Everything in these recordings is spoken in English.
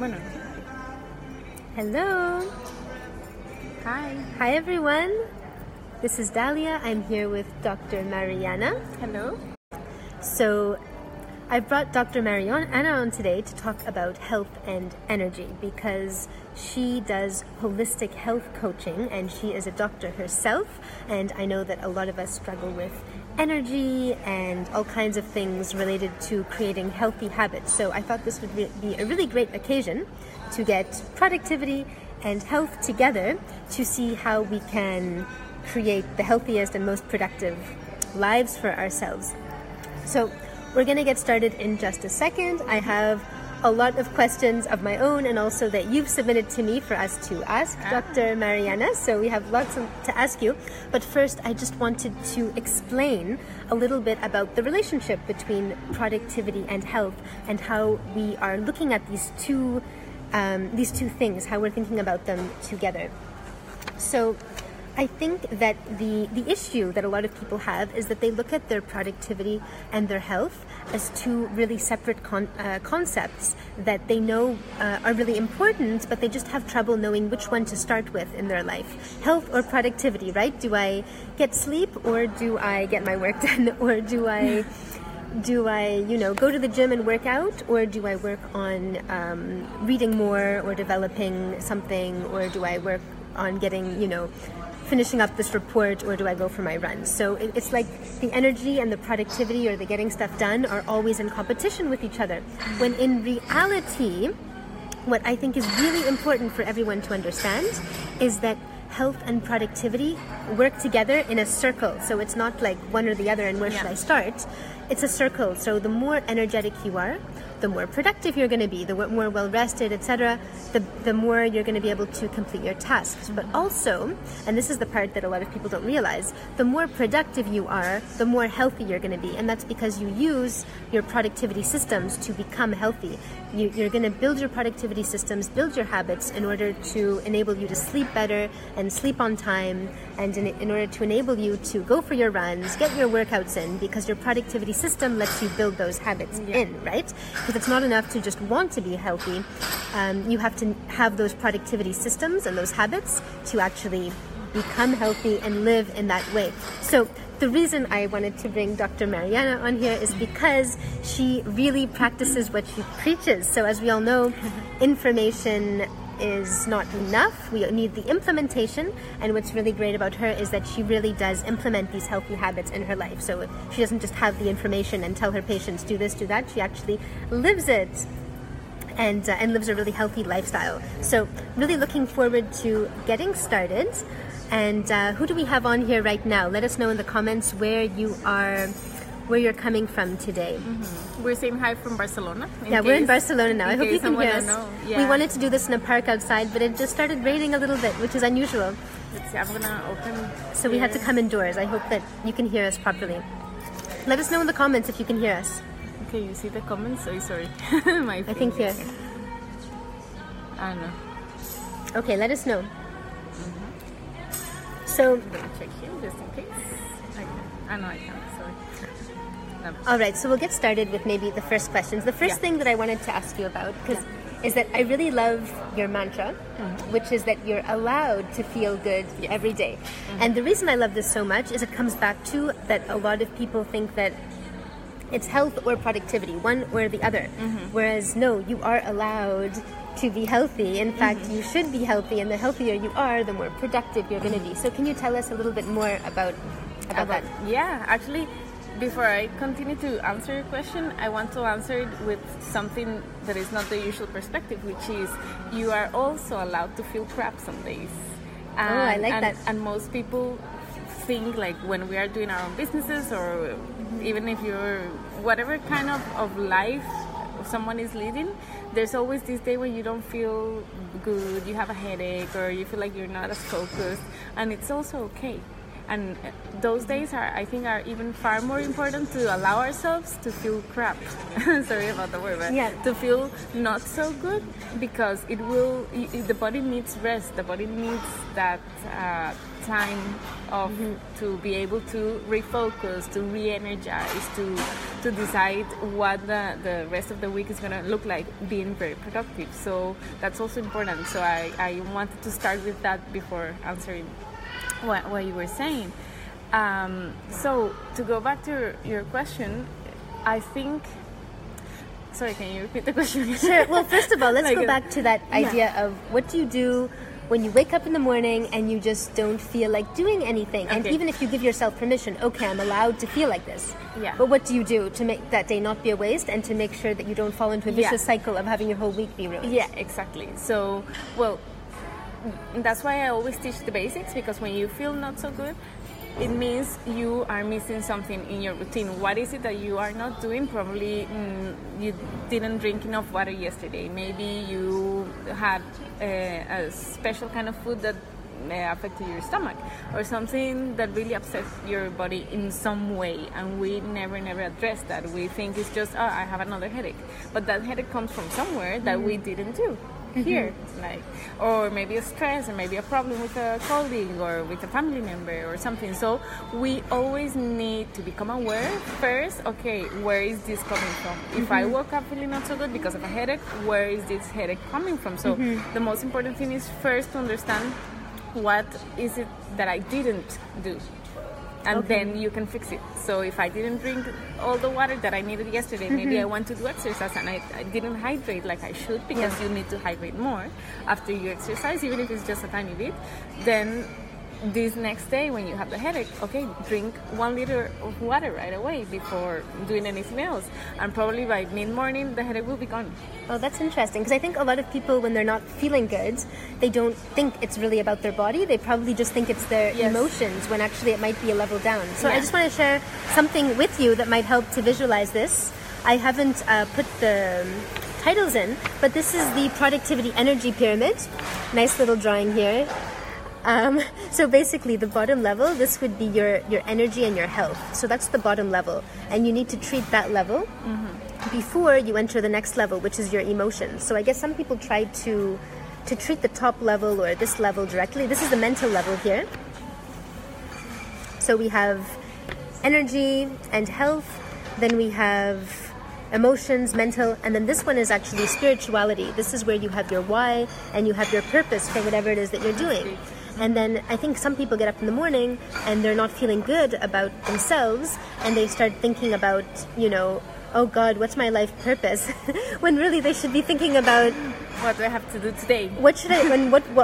Bueno. Hello. Hi. Hi everyone. This is Dalia. I'm here with Dr. Mariana. Hello. So I brought Dr. Mariana on today to talk about health and energy because she does holistic health coaching and she is a doctor herself, and I know that a lot of us struggle with energy and all kinds of things related to creating healthy habits. So I thought this would be a really great occasion to get productivity and health together to see how we can create the healthiest and most productive lives for ourselves. So we're going to get started in just a second. I have a lot of questions of my own and also that you've submitted to me for us to ask Dr. Mariana. So we have lots to ask you. But first, I just wanted to explain a little bit about the relationship between productivity and health and how we are looking at these two things, how we're thinking about them together. So I think that the issue that a lot of people have is that they look at their productivity and their health as two really separate concepts that they know are really important, but they just have trouble knowing which one to start with in their life. Health or productivity, right? Do I get sleep or do I get my work done? Or do I go to the gym and work out, or do I work on reading more or developing something, or do I work on getting, finishing up this report, or do I go for my run? So it's like the energy and the productivity or the getting stuff done are always in competition with each other. When in reality, what I think is really important for everyone to understand is that health and productivity work together in a circle. So it's not like one or the other and where should I start? It's a circle. So the more energetic you are, the more productive you're going to be, the more well-rested, etc., the more you're going to be able to complete your tasks. But also, and this is the part that a lot of people don't realize, the more productive you are, the more healthy you're going to be. And that's because you use your productivity systems to become healthy. You're going to build your productivity systems, build your habits in order to enable you to sleep better and sleep on time, and in order to enable you to go for your runs, get your workouts in, because your productivity system lets you build those habits in, right? Because it's not enough to just want to be healthy. You have to have those productivity systems and those habits to actually become healthy and live in that way. So the reason I wanted to bring Dr. Mariana on here is because she really practices what she preaches. So as we all know, information is not enough. We need the implementation, and what's really great about her is that she really does implement these healthy habits in her life. So she doesn't just have the information and tell her patients do this, do that. She actually lives it and lives a really healthy lifestyle. So really looking forward to getting started. And who do we have on here right now? Let us know in the comments where you're coming from today. We're saying hi from Barcelona. We're in Barcelona now. I hope you can hear us. Yeah. We wanted to do this in a park outside, but it just started raining a little bit, which is unusual. Let's see, I'm gonna open. So we had to come indoors. I hope that you can hear us properly. Let us know in the comments if you can hear us. Okay, you see the comments? Oh, sorry. I think here. I don't know. Okay, let us know. So, I'm gonna check here just in case. I know I can't. Sorry. No. All right, so we'll get started with maybe the first questions. The first thing that I wanted to ask you about is that I really love your mantra, which is that you're allowed to feel good every day. And the reason I love this so much is it comes back to that a lot of people think that it's health or productivity, one or the other. Whereas no, you are allowed to be healthy. In fact, you should be healthy, and the healthier you are, the more productive you're going to be. So can you tell us a little bit more about that? Yeah, actually, before I continue to answer your question, I want to answer it with something that is not the usual perspective, which is you are also allowed to feel crap some days. I like that. And most people think like when we are doing our own businesses, or even if you're whatever kind of life someone is leading, there's always this day when you don't feel good, you have a headache, or you feel like you're not as focused, and it's also okay. And those days I think are even far more important to allow ourselves to feel crap. Sorry about the word, but to feel not so good, because the body needs rest. The body needs that time off to be able to refocus, to re-energize, to decide what the rest of the week is going to look like being very productive. So that's also important. So I wanted to start with that before answering what you were saying. So to go back to your question, I think... Sorry, can you repeat the question? Sure. Well, first of all, let's go back to that idea of what do you do when you wake up in the morning and you just don't feel like doing anything. And even if you give yourself permission, okay, I'm allowed to feel like this. Yeah. But what do you do to make that day not be a waste and to make sure that you don't fall into a vicious cycle of having your whole week be ruined? Yeah, exactly. So, well, that's why I always teach the basics, because when you feel not so good, it means you are missing something in your routine. What is it that you are not doing? Probably you didn't drink enough water yesterday. Maybe you had a special kind of food that affected your stomach, or something that really upsets your body in some way, and we never address that. We think it's just, oh, I have another headache, but that headache comes from somewhere that we didn't do here, like, or maybe a stress, or maybe a problem with a colleague or with a family member or something. So we always need to become aware first. Okay, where is this coming from? If I woke up feeling not so good because of a headache, where is this headache coming from? So the most important thing is first to understand what is it that I didn't do, and then you can fix it. So if I didn't drink all the water that I needed yesterday, maybe I want to do exercise and I didn't hydrate like I should, because you need to hydrate more after you exercise, even if it's just a tiny bit. Then this next day when you have the headache, okay, drink 1 liter of water right away before doing anything else, and probably by mid-morning the headache will be gone. Oh, that's interesting, because I think a lot of people, when they're not feeling good, they don't think it's really about their body. They probably just think it's their emotions, when actually it might be a level down. So I just want to share something with you that might help to visualize this. I haven't put the titles in, but this is the productivity energy pyramid. Nice little drawing here. So basically the bottom level, this would be your energy and your health. So that's the bottom level, and you need to treat that level before you enter the next level, which is your emotions. So I guess some people try to treat the top level or this level directly. This is the mental level here. So we have energy and health, then we have emotions, mental, and then this one is actually spirituality. This is where you have your why and you have your purpose for whatever it is that you're doing. And then I think some people get up in the morning and they're not feeling good about themselves, and they start thinking about, oh God, what's my life purpose? When really they should be thinking about, what do I have to do today? What should I?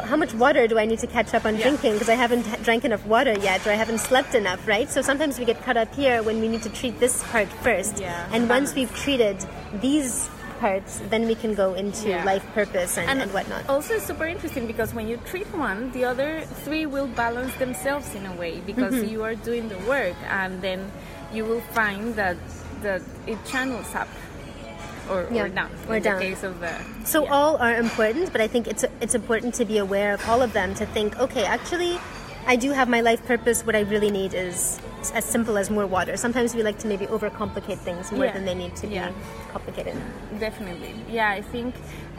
How much water do I need to catch up on drinking, because I haven't drank enough water yet, or I haven't slept enough, right? So sometimes we get caught up here when we need to treat this part first. Yeah. And once we've treated these parts, then we can go into life purpose and whatnot. Also, it's super interesting because when you treat one, the other three will balance themselves in a way, because you are doing the work, and then you will find that it channels up or down, in the case of the... So all are important, but I think it's important to be aware of all of them, to think, okay, actually, I do have my life purpose. What I really need is as simple as more water. Sometimes we like to maybe overcomplicate things more than they need to be complicated. Definitely. Yeah, I think,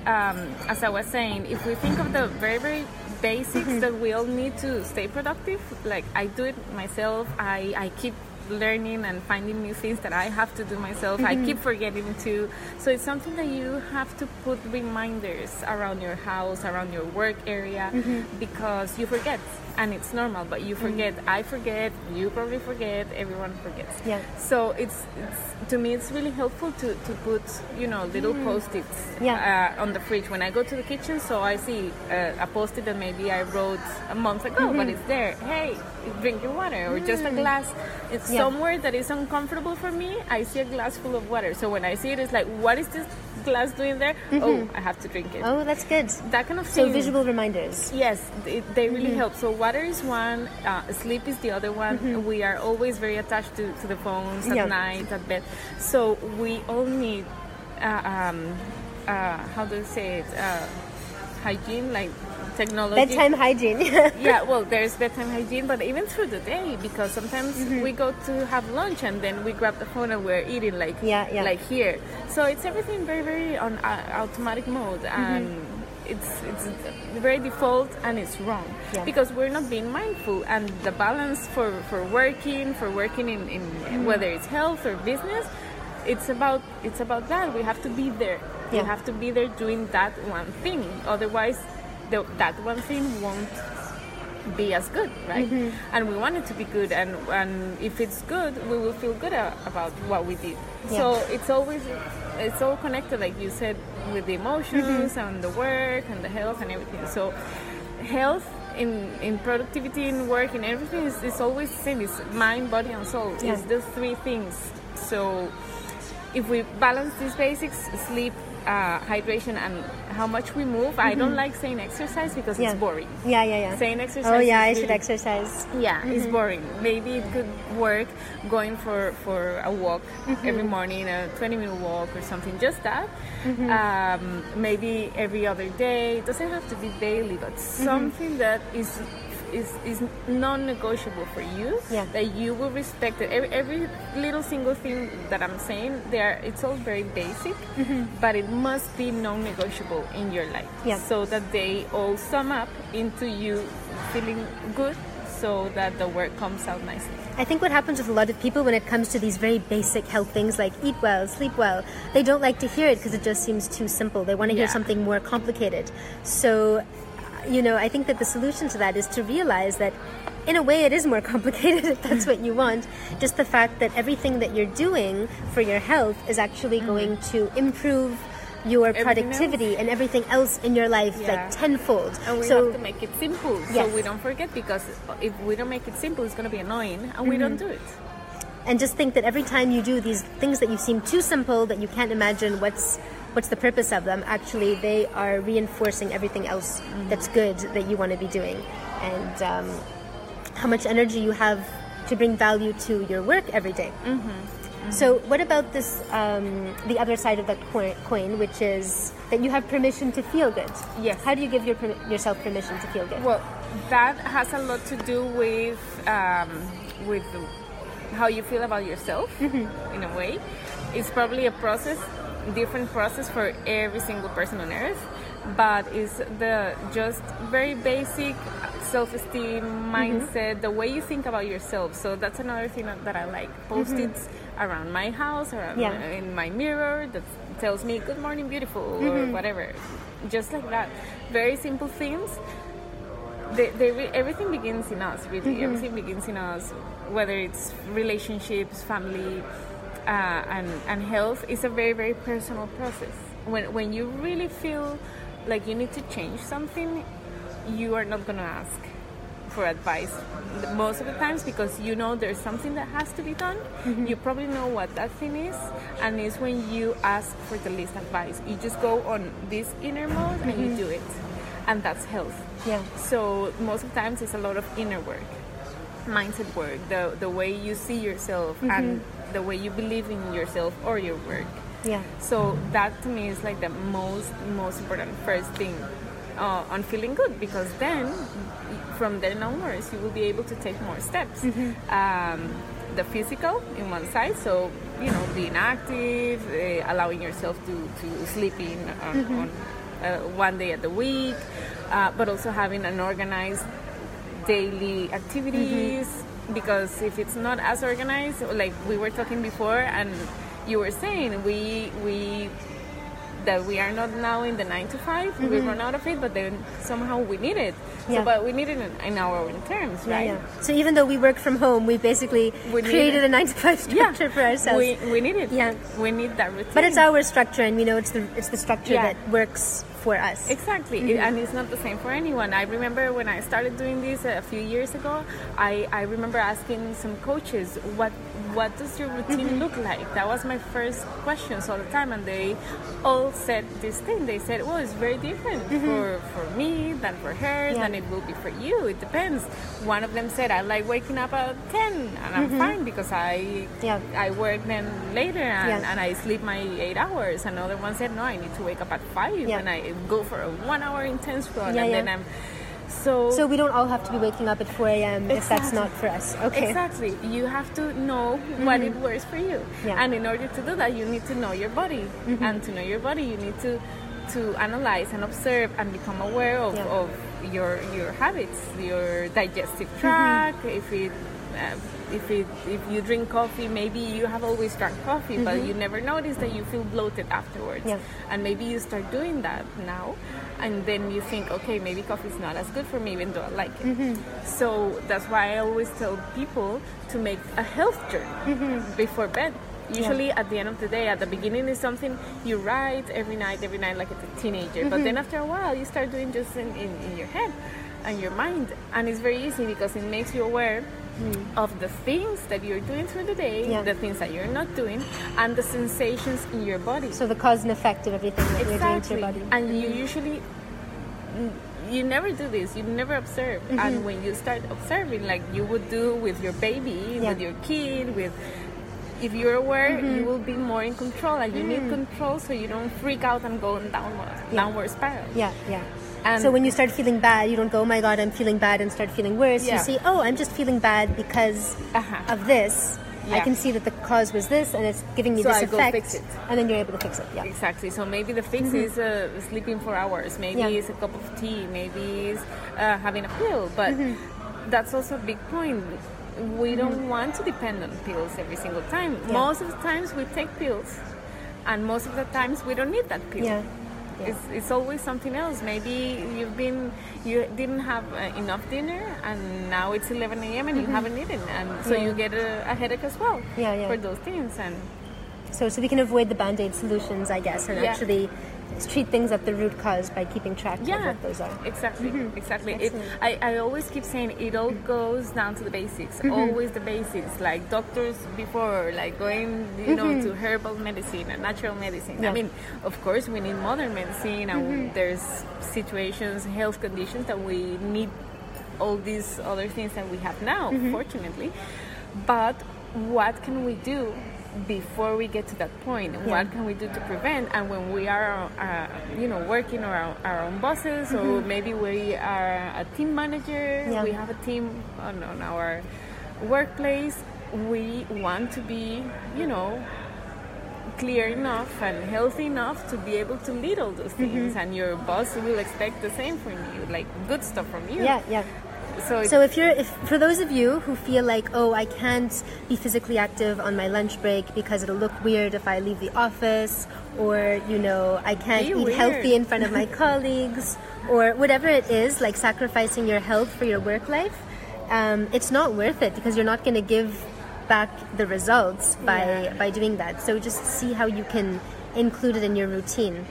as I was saying, if we think of the very, very basics that we all need to stay productive, like I do it myself, I keep learning and finding new things that I have to do myself. I keep forgetting to. So it's something that you have to put reminders around your house, around your work area, because you forget. And it's normal, but you forget. I forget. You probably forget. Everyone forgets. Yeah. So it's to me, it's really helpful to put little post-its on the fridge when I go to the kitchen. So I see a post-it that maybe I wrote a month ago, but it's there. Hey, drink your water, or just a glass. It's somewhere that is uncomfortable for me. I see a glass full of water. So when I see it, it's like, what is this glass doing there? Oh, I have to drink it. Oh, that's good. That kind of thing. So visual reminders. Yes, they really help. So water is one, sleep is the other one. We are always very attached to the phones at night, at bed. So we all need, how do you say it, hygiene, like technology. Bedtime hygiene. Yeah, well, there's bedtime hygiene, but even through the day, because sometimes we go to have lunch and then we grab the phone and we're eating like here. So it's everything very, very on automatic mode, and it's very default, and it's wrong because we're not being mindful. And the balance for working in whether it's health or business it's about that. We have to be there. Yeah. We have to be there doing that one thing. Otherwise, that one thing won't be as good, right? And we want it to be good, and if it's good, we will feel good about what we did. So it's all connected, like you said, with the emotions and the work and the health and everything. So health in productivity, in work, in everything is always the same. It's mind, body, and soul. It's the three things. So if we balance these basics, sleep, hydration, and how much we move. I don't like saying exercise because it's boring. Saying exercise. Oh yeah, I should exercise. Yeah, it's boring. Maybe it could work going for a walk every morning, a 20-minute walk or something. Just that. Maybe every other day. It doesn't have to be daily, but something that is non-negotiable for you, that you will respect it. Every little single thing that I'm saying there, it's all very basic, but it must be non-negotiable in your life, so that they all sum up into you feeling good, so that the work comes out nicely. I think what happens with a lot of people when it comes to these very basic health things like eat well, sleep well, they don't like to hear it because it just seems too simple. They want to hear something more complicated. So I think that the solution to that is to realize that in a way it is more complicated if that's what you want. Just the fact that everything that you're doing for your health is actually going to improve your productivity and everything else in your life like tenfold. And we have to make it simple so we don't forget, because if we don't make it simple, it's going to be annoying and we don't do it. And just think that every time you do these things that you seem too simple, that you can't imagine what's the purpose of them, actually they are reinforcing everything else that's good that you want to be doing. And how much energy you have to bring value to your work every day. So what about this, the other side of that coin, which is that you have permission to feel good? Yes. How do you give yourself permission to feel good? Well, that has a lot to do with how you feel about yourself, in a way. It's probably a different process for every single person on earth, but it's the just very basic self-esteem, mindset, the way you think about yourself. So that's another thing that I like. Post-its around my house, around in my mirror, that tells me good morning beautiful, or whatever. Just like that. Very simple things. Everything begins in us, really. Everything begins in us, whether it's relationships, family, and health. Is a very, very personal process. When you really feel like you need to change something, you are not going to ask for advice most of the times, because you know there's something that has to be done. You probably know what that thing is, and it's when you ask for the least advice. You just go on this inner mode and you do it, and that's health. So most of the times it's a lot of inner work, mindset work, the way you see yourself and the way you believe in yourself or your work. So that to me is like the most important first thing on feeling good, because then from then onwards you will be able to take more steps. The physical in one side, so being active, allowing yourself to sleep in on one day of the week, but also having an organized daily activities, because if it's not as organized, like we were talking before and you were saying, that we are not now in the 9 to 5, we run out of it, but then somehow we need it. So, but we need it in our own terms, right? So even though we work from home, we basically created a 9 to 5 structure for ourselves. We need it. We need that routine. But it's our structure, and it's the structure that works for us. Exactly. And it's not the same for anyone. I remember when I started doing this a few years ago, I remember asking some coaches, what does your routine look like? That was my first questions all the time, and they all said this thing. They said, well, it's very different for me than for her, than it will be for you. It depends. One of them said, I like waking up at 10, and I'm fine because I work then later and I sleep my 8 hours. Another one said, no, I need to wake up at 5 and I go for a 1 hour intense run, and then I'm so we don't all have to be waking up at 4 a.m. if that's not for us. Okay. Exactly. You have to know what it works for you. And in order to do that, you need to know your body. And to know your body, you need to analyze and observe and become aware of your habits, your digestive tract, if it if you drink coffee, maybe you have always drank coffee, but you never notice that you feel bloated afterwards. Yeah. And maybe you start doing that now, and then you think, okay, maybe coffee is not as good for me, even though I like it. So that's why I always tell people to make a health journal before bed. Usually at the end of the day, at the beginning is something you write every night like a teenager. But then after a while, you start doing just in your head and your mind. And it's very easy because it makes you aware of the things that you're doing through the day, the things that you're not doing, and the sensations in your body. So the cause and effect of everything that you're doing to your body. And you usually... You never do this. You never observe. And when you start observing, like you would do with your baby, with your kid, if you're aware, you will be more in control, and you need control so you don't freak out and go in downward spiral. Yeah. And so when you start feeling bad, you don't go, oh my God, I'm feeling bad, and start feeling worse. You see, oh, I'm just feeling bad because of this. I can see that the cause was this, and it's giving me this effect. Fix it. And then you're able to fix it. Yeah. Exactly. So maybe the fix is sleeping 4 hours. Maybe it's a cup of tea. Maybe it's having a pill. But that's also a big point. We don't want to depend on pills every single time. Most of the times we take pills, and most of the times we don't need that pill. It's always something else. Maybe you didn't have enough dinner, and now it's 11 a.m. and you haven't eaten, and so you get a headache as well for those things. And so we can avoid the band-aid solutions, I guess, and actually treat things at the root cause by keeping track of what those are. Exactly. I always keep saying it all goes down to the basics. Always the basics, like doctors before, like going to herbal medicine and natural medicine. I mean, of course we need modern medicine, and there's situations, health conditions that we need all these other things that we have now, fortunately. But what can we do before we get to that point? What can we do to prevent? And when we are working our own bosses, or maybe we are a team manager, we have a team on our workplace, we want to be clear enough and healthy enough to be able to lead all those things, and your boss will expect the same from you, like good stuff from you. So if for those of you who feel like, oh, I can't be physically active on my lunch break because it'll look weird if I leave the office, or I can't eat healthy in front of my colleagues, or whatever it is, like sacrificing your health for your work life, it's not worth it, because you're not going to give back the results by doing that. So just see how you can include it in your routine.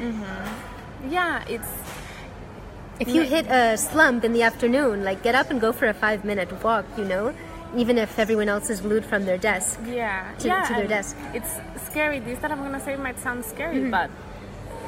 If you hit a slump in the afternoon, like get up and go for a 5-minute walk, even if everyone else is glued from their desk to their desk. It's scary. This that I'm going to say might sound scary, but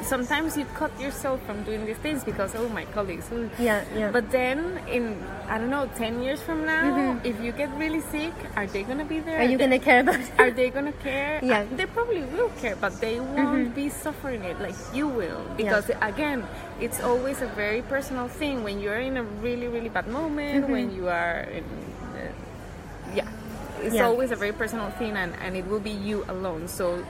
sometimes you cut yourself from doing these things because, oh, my colleagues. But then in, 10 years from now, if you get really sick, are they going to be there? Are you going to care about it? Are they going to care? They probably will care, but they won't be suffering it like you will. Because, again, it's always a very personal thing. When you're in a really, really bad moment, when you are in... It's always a very personal thing, and it will be you alone. So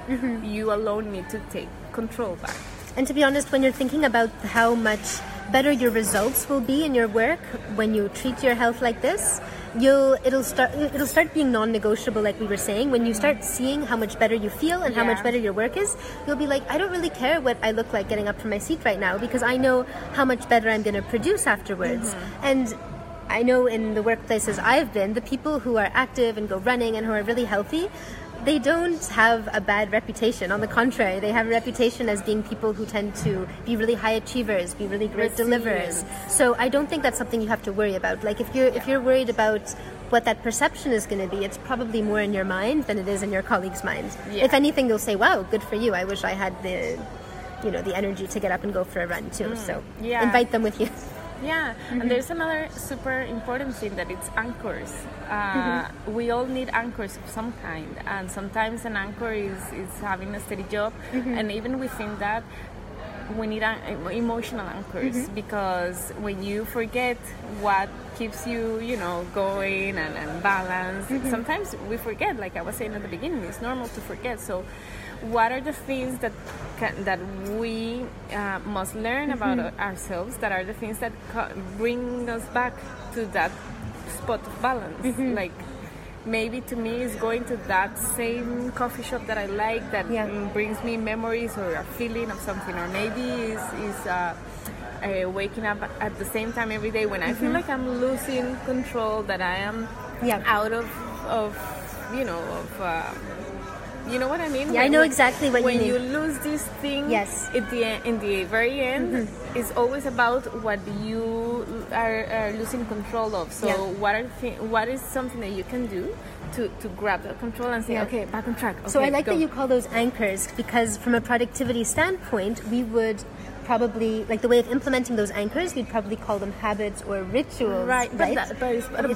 you alone need to take control back. And to be honest, when you're thinking about how much better your results will be in your work when you treat your health like this, it'll start being non-negotiable, like we were saying. When you start seeing how much better you feel and how much better your work is, you'll be like, I don't really care what I look like getting up from my seat right now, because I know how much better I'm going to produce afterwards. And I know in the workplaces I've been, the people who are active and go running and who are really healthy, they don't have a bad reputation. On the contrary, they have a reputation as being people who tend to be really high achievers, be really great deliverers. So I don't think that's something you have to worry about. Like if you're worried about what that perception is going to be, it's probably more in your mind than it is in your colleague's mind. If anything, they'll say, wow, good for you. I wish I had the energy to get up and go for a run too. So invite them with you. And there's another super important thing, that it's anchors. We all need anchors of some kind, and sometimes an anchor is having a steady job, and even within that we need emotional anchors, because when you forget what keeps you going and balanced, sometimes we forget, like I was saying at the beginning, it's normal to forget. So what are the things that we must learn about ourselves, that are the things that bring us back to that spot of balance? Like maybe to me is going to that same coffee shop that I like, that brings me memories or a feeling of something, or maybe is waking up at the same time every day when I feel like I'm losing control, that I am out of you know what I mean? Yeah, I know exactly what you mean. When you lose this thing, in the very end, it's always about what you are losing control of. So what is something that you can do to grab that control and say, okay, back on track. Okay, so I like that you call those anchors, because from a productivity standpoint, we would probably, like the way of implementing those anchors, we'd probably call them habits or rituals. Right? But it's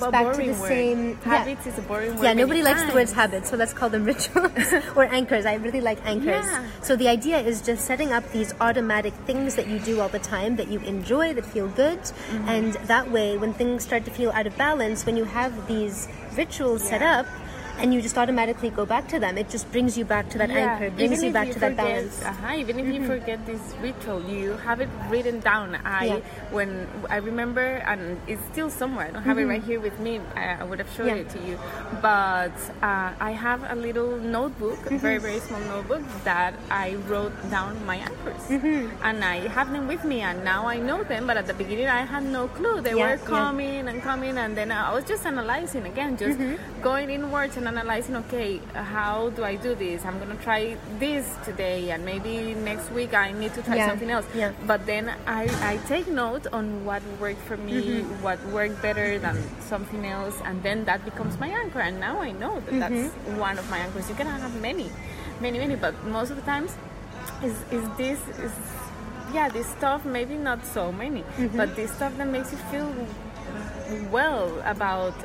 back to the same. Habits is a boring word. Yeah, nobody likes the words habits, so let's call them rituals or anchors. I really like anchors. Yeah. So the idea is just setting up these automatic things that you do all the time, that you enjoy, that feel good, and that way, when things start to feel out of balance, when you have these rituals set up, and you just automatically go back to them, it just brings you back to that anchor, brings you back to that balance. Even if you forget this ritual, you have it written down. When I remember, and it's still somewhere, I don't have it right here with me, I would have showed it to you, but I have a little notebook, a very, very small notebook, that I wrote down my anchors, and I have them with me, and now I know them, but at the beginning I had no clue. They were coming, and then I was just analyzing again, just going inwards and analyzing, okay, how do I do this? I'm gonna try this today, and maybe next week I need to try something else. But then I take note on what worked for me, what worked better than something else, and then that becomes my anchor. And now I know that that's one of my anchors. You can have many, but most of the times is this stuff, maybe not so many, but this stuff that makes you feel well about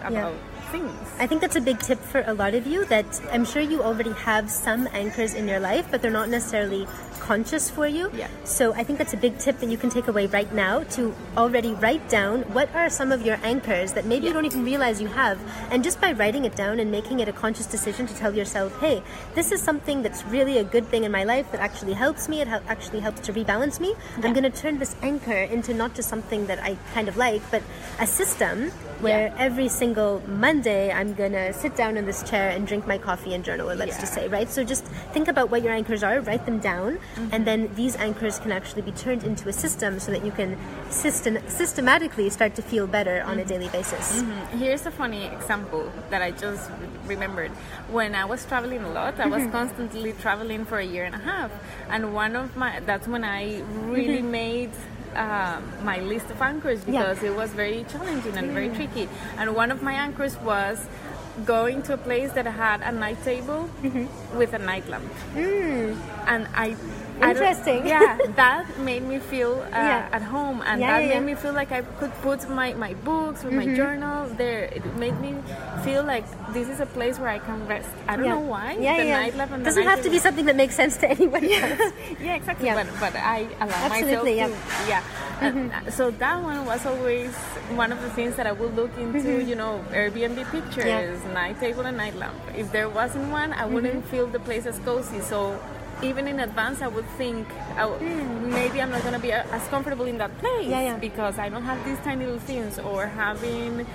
things. I think that's a big tip for a lot of you, that I'm sure you already have some anchors in your life, but they're not necessarily conscious for you. So I think that's a big tip that you can take away right now, to already write down what are some of your anchors that maybe you don't even realize you have, and just by writing it down and making it a conscious decision to tell yourself, hey, this is something that's really a good thing in my life that actually helps me, it actually helps to rebalance me. I'm going to turn this anchor into not just something that I kind of like, but a system where every single Monday I'm gonna sit down in this chair and drink my coffee and journal, or let's just say, right? So just think about what your anchors are, write them down, and then these anchors can actually be turned into a system so that you can systematically start to feel better on a daily basis. Here's a funny example that I just remembered. When I was traveling a lot, I was constantly traveling for a year and a half, and that's when I really made my list of anchors, because it was very challenging and very tricky. And one of my anchors was going to a place that had a night table with a night lamp. And Interesting. That made me feel at home, and made me feel like I could put my books or my journal there. It made me feel like this is a place where I can rest. I don't know why. Night lamp and doesn't have to be something that makes sense to anybody else. Exactly. But I allow myself to. So that one was always one of the things that I would look into. Airbnb pictures, night table and night lamp. If there wasn't one, I wouldn't feel the place as cozy. So even in advance, I would think, maybe I'm not going to be as comfortable in that place because I don't have these tiny little things, or having,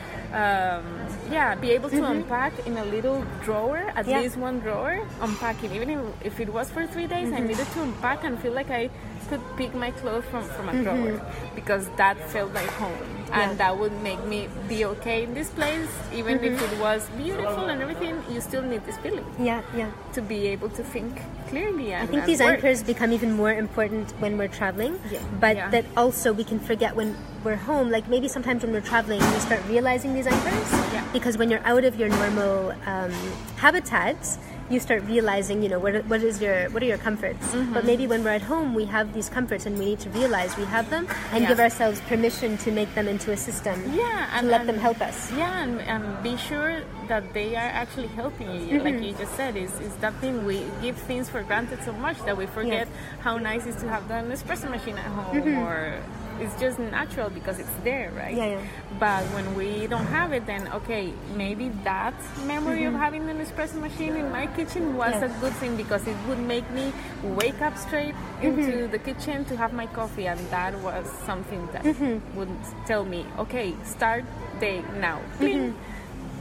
be able to unpack in a little drawer, at least one drawer, unpacking. Even if it was for 3 days, I needed to unpack and feel like I could pick my clothes from a drawer, because that felt like home. And that would make me be okay in this place, even if it was beautiful and everything. You still need this feeling, to be able to think clearly. I think these anchors become even more important when we're traveling, but that also we can forget when we're home. Like maybe sometimes when we're traveling, we start realizing these anchors, because when you're out of your normal habitats, you start realizing, what are your comforts. But maybe when we're at home, we have these comforts, and we need to realize we have them, and give ourselves permission to make them into a system, and let them help us. And be sure that they are actually helping you. Like you just said, is that thing, we give things for granted so much that we forget how nice it is to have the espresso machine at home, or it's just natural because it's there, right? But when we don't have it, then okay, maybe that memory of having an espresso machine in my kitchen was a good thing, because it would make me wake up straight into the kitchen to have my coffee, and that was something that would tell me, okay, start day now.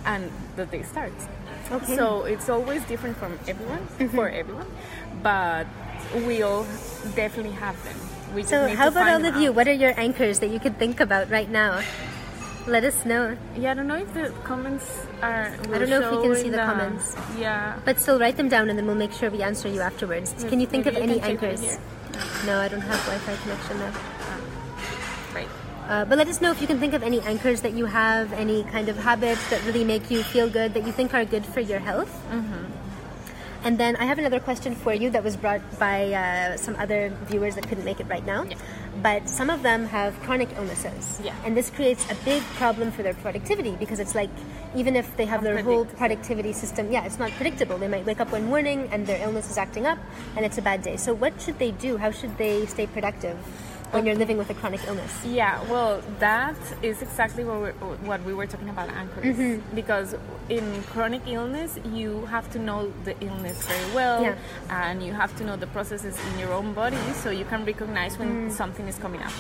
and the day starts. Okay. So it's always different from everyone, for everyone, but we all definitely have them. We just So need how to about find all of them you? out. What are your anchors that you could think about right now? Let us know. Yeah, I don't know if the comments are. I don't know if we can see the comments. Yeah. But still write them down and then we'll make sure we answer you afterwards. Can you think of Maybe you any can check it anchors? here. No, I don't have Wi-Fi connection now. Right. But let us know if you can think of any anchors that you have, any kind of habits that really make you feel good, that you think are good for your health. And then I have another question for you that was brought by some other viewers that couldn't make it right now. Yeah. But some of them have chronic illnesses. Yeah. And this creates a big problem for their productivity because it's like, even if they have their whole Unpredictable. productivity system, it's not predictable. They might wake up one morning and their illness is acting up and it's a bad day. So what should they do? How should they stay productive when you're living with a chronic illness? Yeah, well, that is exactly what we were talking about anchors. Because in chronic illness, you have to know the illness very well, and you have to know the processes in your own body so you can recognize when something is coming up.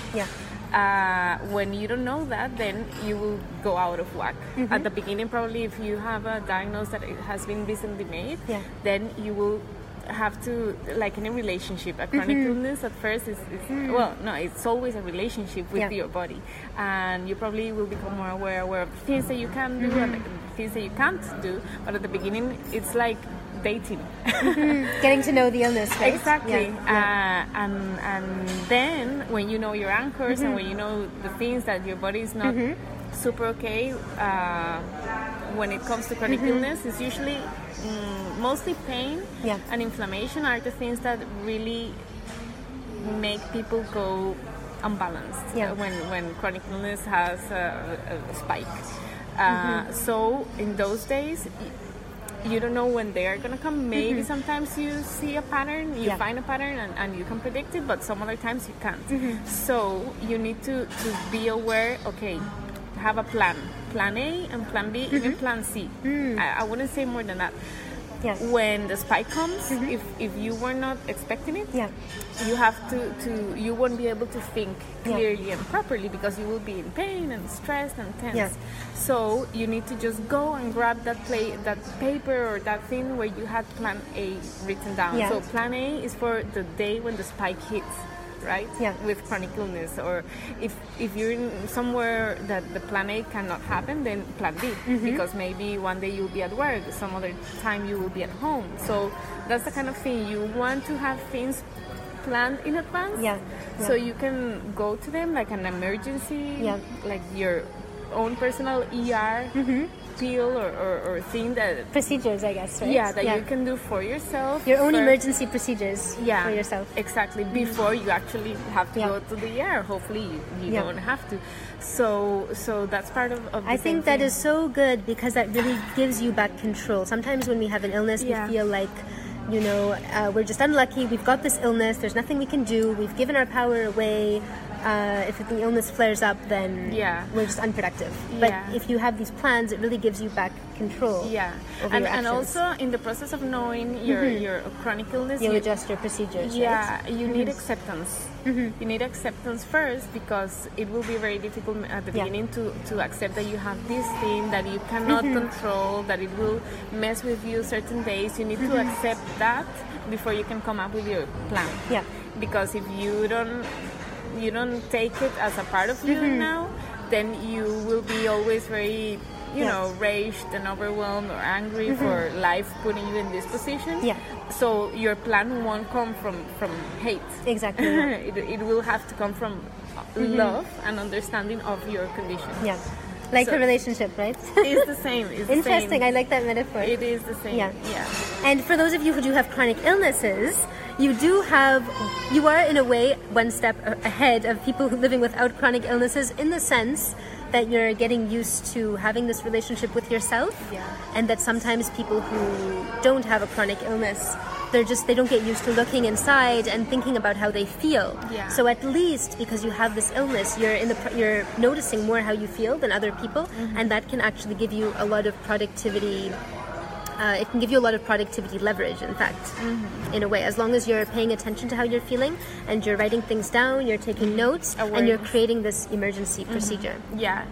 When you don't know that, then you will go out of whack. At the beginning, probably if you have a diagnosis that it has been recently made, then you will have to, like any relationship, a chronic illness at first is well, no, it's always a relationship with your body, and you probably will become more aware of the things that you can do and the things that you can't do. But at the beginning, it's like dating. Getting to know the illness, right? Exactly. And then when you know your anchors and when you know the things that your body is not super okay, when it comes to chronic illness, it's usually mostly pain and inflammation are the things that really make people go unbalanced when chronic illness has a spike. So in those days, you don't know when they are going to come. Maybe sometimes you see a pattern, you find a pattern and you can predict it, but some other times you can't. So you need to be aware, okay, have a plan A and plan B, even plan C. I wouldn't say more than that. When the spike comes, if you were not expecting it, you have to you won't be able to think clearly and properly because you will be in pain and stressed and tense. So you need to just go and grab that paper or that thing where you had plan A written down. So plan A is for the day when the spike hits, right? With chronic illness. Or if you're in somewhere that the plan A cannot happen, then plan B, because maybe one day you'll be at work, some other time you will be at home. So that's the kind of thing you want to have things planned in advance, so you can go to them like an emergency, like your own personal ER pill or thing that procedures, I guess, right? That you can do for yourself. Your own emergency procedures for yourself. Exactly. Before you actually have to go to the ER. Hopefully you don't have to. So that's part of the I think that is so good because that really gives you back control. Sometimes when we have an illness, we feel like, you know, we're just unlucky. We've got this illness. There's nothing we can do. We've given our power away. If the illness flares up, then we're just unproductive. But if you have these plans, it really gives you back control. Over your actions. And also in the process of knowing your chronic illness, you adjust your procedures. You need acceptance. You need acceptance first because it will be very difficult at the beginning to accept that you have this thing that you cannot control, that it will mess with you certain days. You need to accept that before you can come up with your plan. Because if you don't take it as a part of you now, then you will be always very, you know, raged and overwhelmed or angry for life putting you in this position. So your plan won't come from hate. Exactly. It will have to come from love and understanding of your condition. Like a relationship, right? It's the same. It's the Interesting. same. I like that metaphor. It is the same. And for those of you who do have chronic illnesses, you are in a way one step ahead of people who living without chronic illnesses, in the sense that you're getting used to having this relationship with yourself, and that sometimes people who don't have a chronic illness, they don't get used to looking inside and thinking about how they feel. So at least because you have this illness, you're noticing more how you feel than other people, and that can actually give you a lot of productivity it can give you a lot of productivity leverage, in fact, in a way. As long as you're paying attention to how you're feeling and you're writing things down, you're taking notes, and you're creating this emergency procedure. Yeah.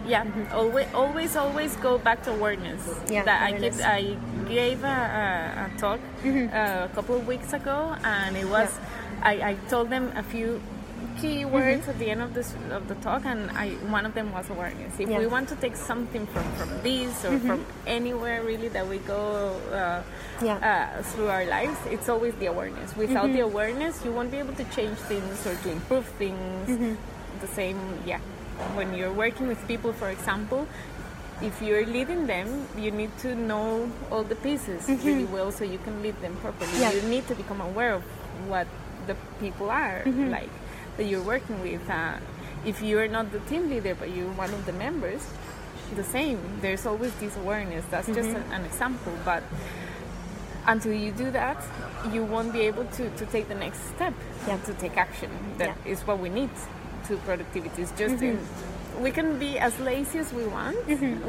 Always go back to awareness. Yeah, that awareness. I gave a talk a couple of weeks ago, and it was I told them a few key words at the end of the talk, and one of them was awareness. If we want to take something from this or from anywhere really that we go through our lives, it's always the awareness. Without the awareness, you won't be able to change things or to improve things. The same, when you're working with people, for example, if you're leading them, you need to know all the pieces really well so you can lead them properly. You need to become aware of what the people are like that you're working with. If you're not the team leader but you're one of the members, the same. There's always this awareness. That's just an example, but until you do that, you won't be able to take the next step, to take action. That is what we need to productivity. It's just we can be as lazy as we want.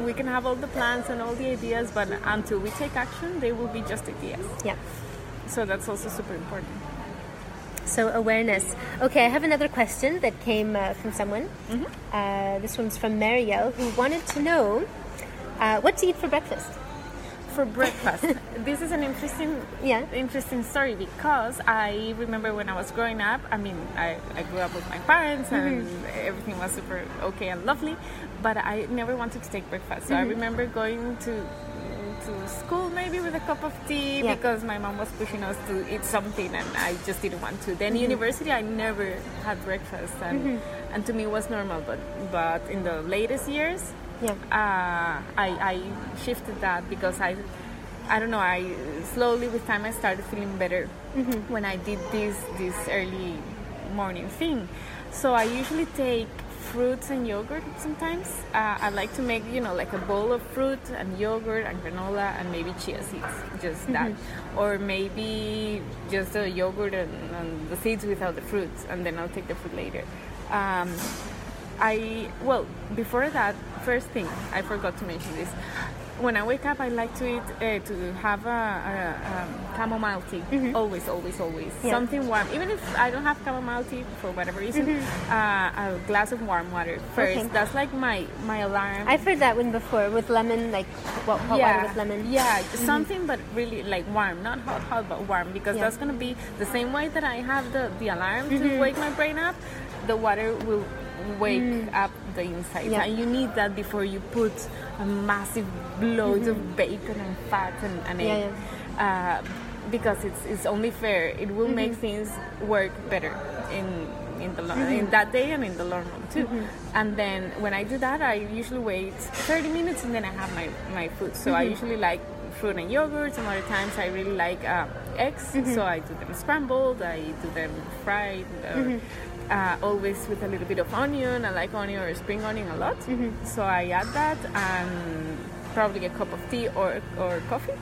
We can have all the plans and all the ideas, but until we take action, they will be just ideas. So that's also super important. So awareness. Okay, I have another question that came from someone. This one's from Marielle, who wanted to know what to eat for breakfast. For breakfast, this is an interesting story, because I remember when I was growing up. I mean, I grew up with my parents, and everything was super okay and lovely, but I never wanted to take breakfast. So I remember going to school maybe with a cup of tea because my mom was pushing us to eat something, and I just didn't want to. Then university, I never had breakfast, and to me it was normal. But in the latest years, I shifted that, because I don't know, I slowly with time I started feeling better when I did this early morning thing. So I usually take fruits and yogurt sometimes. I like to make, like a bowl of fruit and yogurt and granola and maybe chia seeds, just that. Or maybe just the yogurt and the seeds without the fruits, and then I'll take the fruit later. Before that, first thing, I forgot to mention this. When I wake up, I like to eat, to have a chamomile tea. Always. Something warm. Even if I don't have chamomile tea for whatever reason, a glass of warm water first. Okay. That's like my alarm. I've heard that one before, with lemon, like hot water with lemon. Yeah, something, but really like warm, not hot, but warm, because that's gonna be the same way that I have the alarm to wake my brain up. The water will wake up the inside, and you need that before you put a massive loads of bacon and fat and egg, because it's only fair. It will make things work better in the long in that day and in the long run too. And then when I do that, I usually wait 30 minutes and then I have my food. So I usually like fruit and yogurt. Some other times I really like eggs, so I do them scrambled, I do them fried, always with a little bit of onion. I like onion or spring onion a lot, so I add that, and probably a cup of tea or coffee,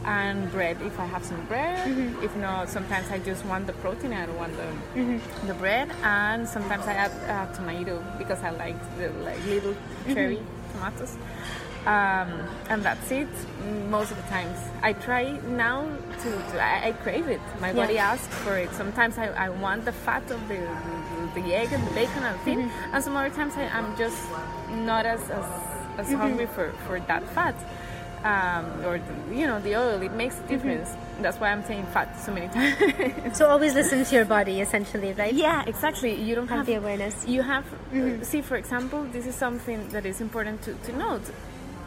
and bread if I have some bread. If not, sometimes I just want the protein, I don't want the bread, and sometimes I add tomato because I like the little cherry tomatoes. And that's it. Most of the times I try now I crave it. My body asks for it. Sometimes I want the fat of the egg and the bacon and the thing, and some other times I'm just not as hungry for that fat, or the oil. It makes a difference. That's why I'm saying fat so many times. So always listen to your body, essentially, right? Yeah, exactly. You don't have the awareness. You have see, for example, this is something that is important to note.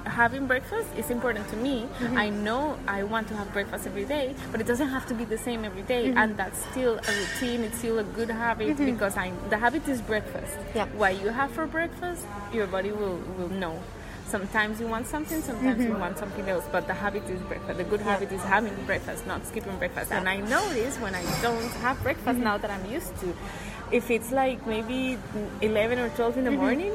Having breakfast is important to me. I know I want to have breakfast every day, but it doesn't have to be the same every day, and that's still a routine. It's still a good habit, because the habit is breakfast. What you have for breakfast, your body will know. Sometimes you want something, sometimes you want something else, but the habit is breakfast. The good habit is having breakfast, not skipping breakfast. And I notice when I don't have breakfast now that I'm used to, if it's like maybe 11 or 12 in the morning,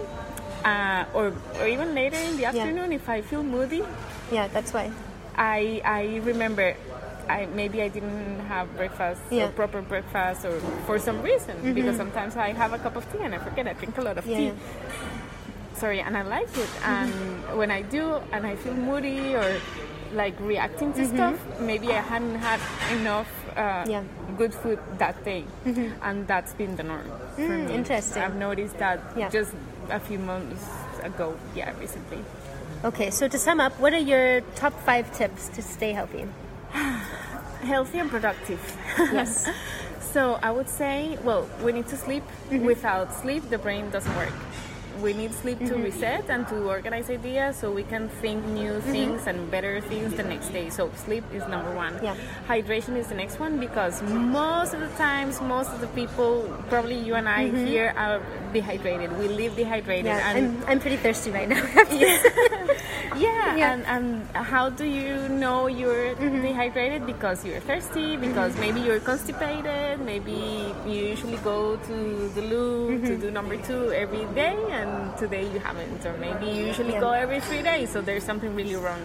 or even later in the afternoon, if I feel moody. Yeah, that's why. I remember maybe I didn't have breakfast or proper breakfast, or for some reason, because sometimes I have a cup of tea and I forget. I drink a lot of tea. Sorry, and I like it. And when I do and I feel moody, or like reacting to stuff, maybe I hadn't had enough good food that day, and that's been the norm for me. Interesting. I've noticed that just a few months ago, recently. Okay, so to sum up, what are your top 5 tips to stay healthy? Healthy and productive. Yes. So I would say, well, we need to sleep. Without sleep, the brain doesn't work. We need sleep to reset and to organize ideas so we can think new things and better things the next day. So sleep is number 1. Yeah. Hydration is the next one, because most of the times, most of the people, probably you and I here, are dehydrated. We live dehydrated. Yeah, and I'm pretty thirsty right now. And how do you know you're dehydrated? Because you're thirsty, because maybe you're constipated, maybe you usually go to the loo to do number 2 every day, and today you haven't, or maybe you usually go every 3 days, so there's something really wrong.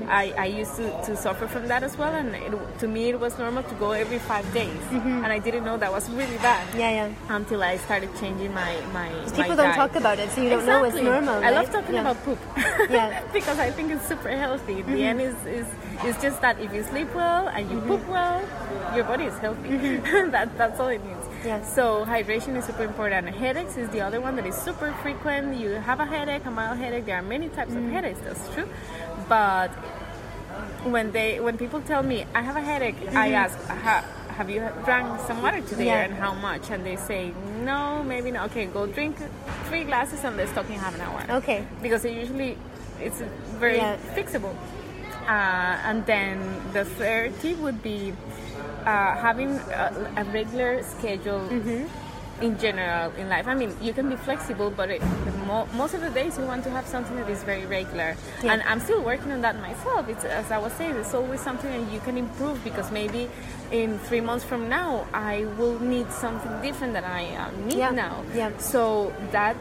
I used to suffer from that as well, and to me it was normal to go every 5 days, and I didn't know that was really bad until I started changing my people diet. don't talk about it, so you don't know it's normal, right? I love talking about poop because I think it's super healthy. In the end, is just that if you sleep well and you poop well, your body is healthy. That's all it needs. Yeah. So hydration is super important. Headaches is the other one that is super frequent. You have a headache, a mild headache. There are many types of headaches. That's true. But when people tell me I have a headache, I ask, have you drank some water today, and how much? And they say no, maybe not. Okay, go drink 3 glasses and let's talk in half an hour. Okay. Because it's very fixable. And then the third tip would be having a regular schedule in general in life. I mean, you can be flexible, but most of the days you want to have something that is very regular. Yeah. And I'm still working on that myself. It's, as I was saying, it's always something that you can improve, because maybe in 3 months from now I will need something different than I need now. Yeah. So that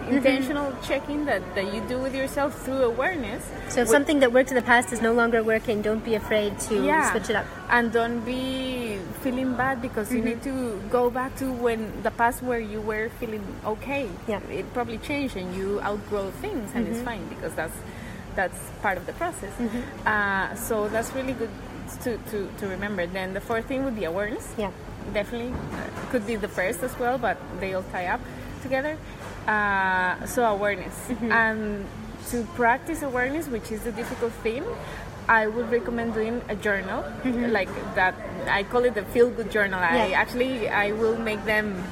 intentional checking that you do with yourself through awareness. So if something that worked in the past is no longer working, don't be afraid to switch it up. And don't be feeling bad because you need to go back to when the past where you were feeling okay. Yeah. It probably changed and you outgrow things, and it's fine, because that's part of the process. So that's really good to remember. Then the fourth thing would be awareness. Yeah. Definitely. Could be the first as well, but they all tie up together. So awareness. And to practice awareness, which is the difficult thing, I would recommend doing a journal, like that. I call it the feel-good journal. I will make them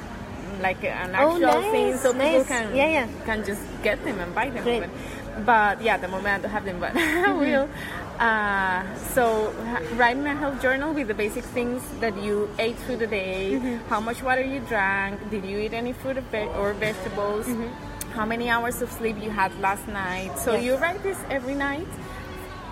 like an actual thing, so people can just get them and buy them. Great. But the moment I don't have them, but I will. So writing a health journal with the basic things that you ate through the day, how much water you drank, did you eat any fruit or vegetables, how many hours of sleep you had last night. So you write this every night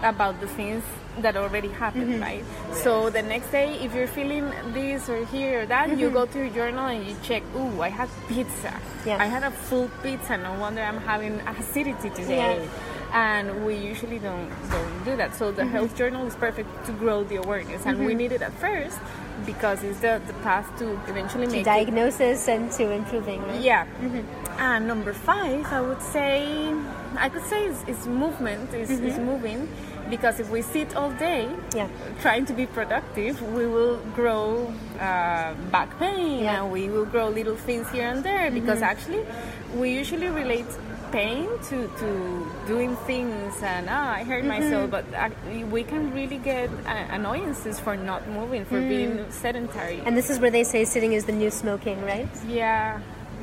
about the things that already happened, right? So the next day, if you're feeling this or here or that, you go to your journal and you check, I had pizza. I had a full pizza. No wonder I'm having acidity today. And we usually don't do that. So the health journal is perfect to grow the awareness. And we need it at first because it's the path to eventually make diagnosis and to improving, right? Yeah. And number 5, I could say is movement, is moving. Because if we sit all day trying to be productive, we will grow back pain and we will grow little things here and there. Because actually, we usually relate pain to doing things and I hurt myself, but we can really get annoyances for not moving, for being sedentary. And this is where they say sitting is the new smoking, right? Yeah,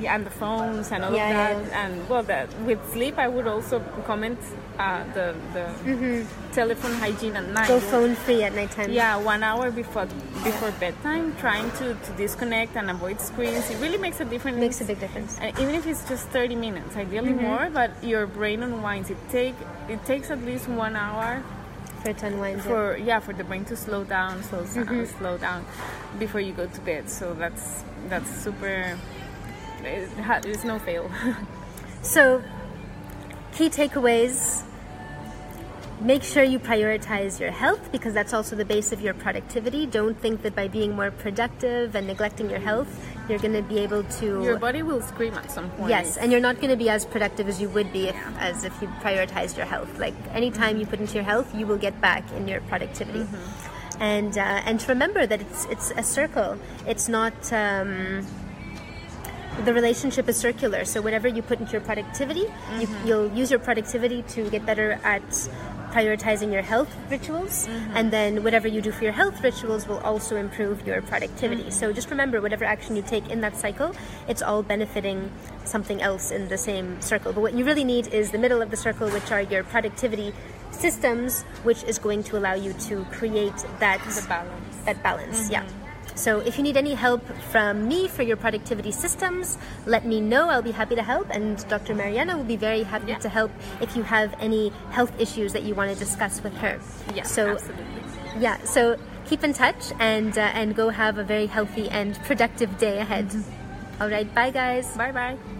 and the phones and all of that. And well, with sleep, I would also comment the telephone hygiene at night. Go phone free at nighttime. Yeah, 1 hour before bedtime, trying to disconnect and avoid screens. It really makes a difference. Makes a big difference. Even if it's just 30 minutes, ideally more, but your brain unwinds. It takes at least 1 hour for it to unwind. For the brain to slow down before you go to bed. So that's super. There's no fail. So, key takeaways: make sure you prioritize your health, because that's also the base of your productivity. Don't think that by being more productive and neglecting your health, You're going to be able to... Your body will scream at some point. Yes, and you're not going to be as productive as you would be as if you prioritized your health. Like, anytime you put into your health, you will get back in your productivity. And to remember that it's a circle. It's not... the relationship is circular, so whatever you put into your productivity, you'll use your productivity to get better at prioritizing your health rituals, and then whatever you do for your health rituals will also improve your productivity. So just remember, whatever action you take in that cycle, it's all benefiting something else in the same circle. But what you really need is the middle of the circle, which are your productivity systems, which is going to allow you to create that balance. Yeah. So if you need any help from me for your productivity systems, let me know. I'll be happy to help. And Dr. Mariana will be very happy to help if you have any health issues that you want to discuss with her. Yeah, so, absolutely. Yeah, so keep in touch and go have a very healthy and productive day ahead. All right, bye guys. Bye-bye.